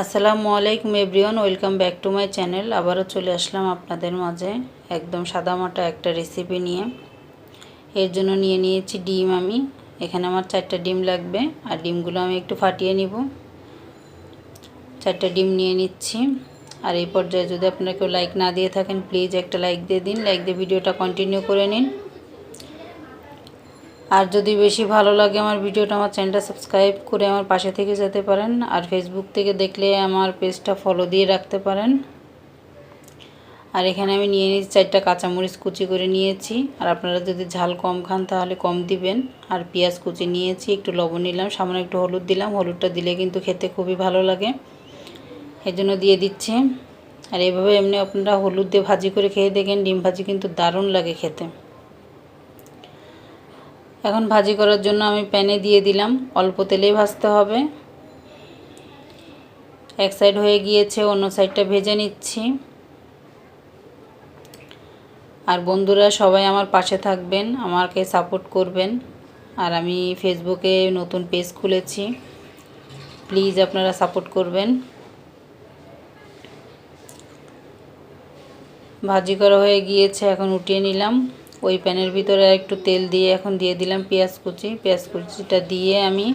আসসালামু আলাইকুম everyone, welcome back to my channel. আবারও চলে আসলাম আপনাদের মাঝে একদম সাদামাটা একটা রেসিপি নিয়ে। এর জন্য নিয়ে নিয়েছি ডিম। আমি এখানে আমার 4টা ডিম লাগবে, আর ডিমগুলো আমি একটু ফাটিয়ে নিব। 4টা ডিম নিয়ে নিচ্ছি। আর এই পর্যায়ে যদি আপনারা কেউ লাইক না দিয়ে থাকেন, প্লিজ একটা লাইক দিয়ে দিন। লাইক দিয়ে ভিডিওটা কন্টিনিউ করে নিন। আর যদি বেশি ভালো লাগে আমার ভিডিওটা, আমার চ্যানেলটা সাবস্ক্রাইব করে আমার পাশে থেকে যেতে পারেন। আর ফেসবুক থেকে দেখলে আমার পেজটা ফলো দিয়ে রাখতে পারেন। আর এখানে আমি নিয়ে নিয়েছি 4টা কাঁচামরিচ কুচি করে নিয়েছি। আর আপনারা যদি ঝাল কম খান তাহলে কম দিবেন। আর পেঁয়াজ কুচি নিয়েছি, একটু লবণ নিলাম, সামান্য একটু হলুদ দিলাম। হলুদটা দিলে কিন্তু খেতে খুবই ভালো লাগে, এর জন্য দিয়ে দিচ্ছি। আর এইভাবে এমনি আপনারা হলুদ দিয়ে ভাজি করে খেয়ে দেখেন, ডিম ভাজি কিন্তু দারুণ লাগে খেতে। এখন ভাজি করার জন্য আমি প্যানে দিয়ে দিলাম, অল্প তেলেই ভাজতে হবে। এক সাইড হয়ে গিয়েছে, অন্য সাইডটা ভেজে নিচ্ছি। আর বন্ধুরা সবাই আমার পাশে থাকবেন, আমাকে সাপোর্ট করবেন। আর আমি ফেসবুকে নতুন পেজ খুলেছি, প্লিজ আপনারা সাপোর্ট করবেন। ভাজি করা হয়ে গিয়েছে, এখন উঠিয়ে নিলাম। ওই প্যানের ভিতরে একটু তেল দিয়ে এখন দিয়ে দিলাম পেঁয়াজ কুচি। পেঁয়াজ কুচিটা দিয়ে আমি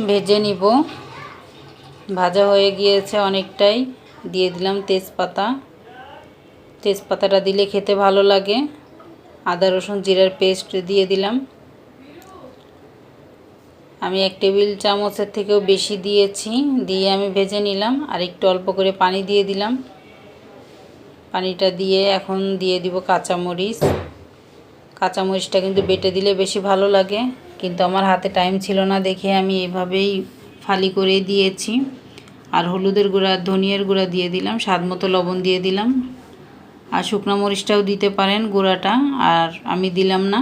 ভেজে নিব। ভাজা হয়ে গিয়েছে অনেকটাই। দিয়ে দিলাম তেজপাতা। তেজপাতাটা দিলে খেতে ভালো লাগে। আদা রসুন জিরার পেস্ট দিয়ে দিলাম। আমি 1 টেবিল চামচের থেকেও বেশি দিয়েছি, দিয়ে আমি ভেজে নিলাম। আর একটু অল্প করে পানি দিয়ে দিলাম। পানিটা দিয়ে এখন দিয়ে দিব কাঁচামরিচ। কাঁচামরিচটা কিন্তু বেটে দিলে বেশি ভালো লাগে, কিন্তু আমার হাতে টাইম ছিল না দেখে আমি এভাবেই ফালি করে দিয়েছি। আর হলুদের গুঁড়া, ধনিয়ার গুঁড়া দিয়ে দিলাম, স্বাদ মতো লবণ দিয়ে দিলাম। আর শুকনো মরিচটাও দিতে পারেন গুঁড়াটা, আর আমি দিলাম না।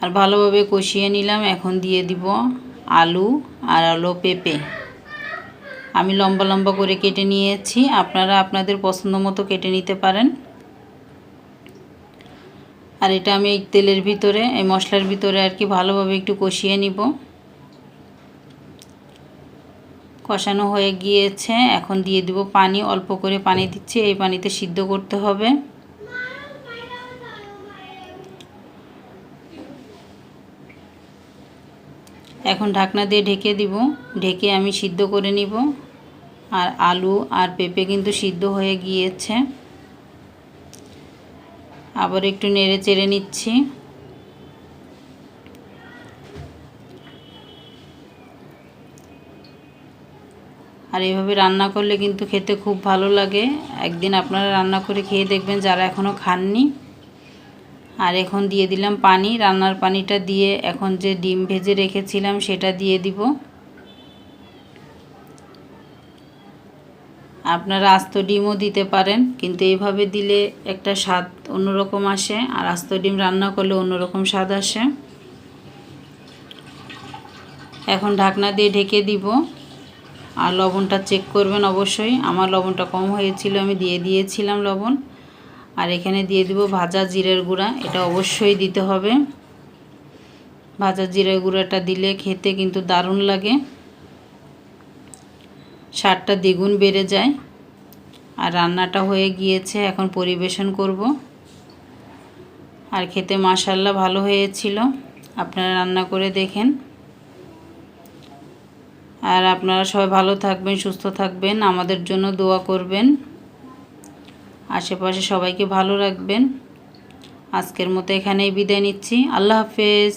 আর ভালোভাবে কষিয়ে নিলাম। এখন দিয়ে দিব আলু আর পেঁপে। আমি লম্বা লম্বা করে কেটে নিয়েছি, আপনারা আপনাদের পছন্দ মতো কেটে নিতে পারেন। আর এটা আমি এই তেলের ভিতরে, এই মশলার ভিতরে আর কি ভালোভাবে একটু কষিয়ে নিব। কষানো হয়ে গিয়েছে, এখন দিয়ে দিব পানি। অল্প করে পানি দিচ্ছি, এই পানিতে সিদ্ধ করতে হবে। এখন ঢাকনা দিয়ে ঢেকে দিব, ঢেকে আমি সিদ্ধ করে নিব। আর আলু আর পেঁপে কিন্তু সিদ্ধ হয়ে গিয়েছে। আবার একটু নেড়ে চেড়ে নিচ্ছি। আর এইভাবে রান্না করলে কিন্তু খেতে খুব ভালো লাগে। একদিন আপনারা রান্না করে খেয়ে দেখবেন যারা এখনও খাননি। আর এখন দিয়ে দিলাম পানি। রান্নার পানিটা দিয়ে এখন যে ডিম ভেজে রেখেছিলাম সেটা দিয়ে দিব। আপনারা আস্ত ডিমও দিতে পারেন, কিন্তু এইভাবে দিলে একটা স্বাদ অন্যরকম আসে। আর আস্ত ডিম রান্না করলে অন্যরকম স্বাদ আসে। এখন ঢাকনা দিয়ে ঢেকে দিব। আর লবণটা চেক করবেন অবশ্যই। আমার লবণটা কম হয়েছিল, আমি দিয়ে দিয়েছিলাম লবণ। আর এখানে দিয়ে দিব ভাজা জিরের গুঁড়া, এটা অবশ্যই দিতে হবে। ভাজা জিরের গুঁড়াটা দিলে খেতে কিন্তু দারুণ লাগে, স্বাদটা দ্বিগুণ বেড়ে যায়। আর রান্নাটা হয়ে গিয়েছে, এখন পরিবেশন করব। আর খেতে মাশাআল্লাহ ভালো হয়েছিল, আপনারা রান্না করে দেখেন। আর আপনারা সবাই ভালো থাকবেন, সুস্থ থাকবেন, আমাদের জন্য দোয়া করবেন। আশেপাশে সবাইকে ভালো রাখবেন। আজকের মতো এখানেই বিদায় নিচ্ছি। আল্লাহ হাফেজ।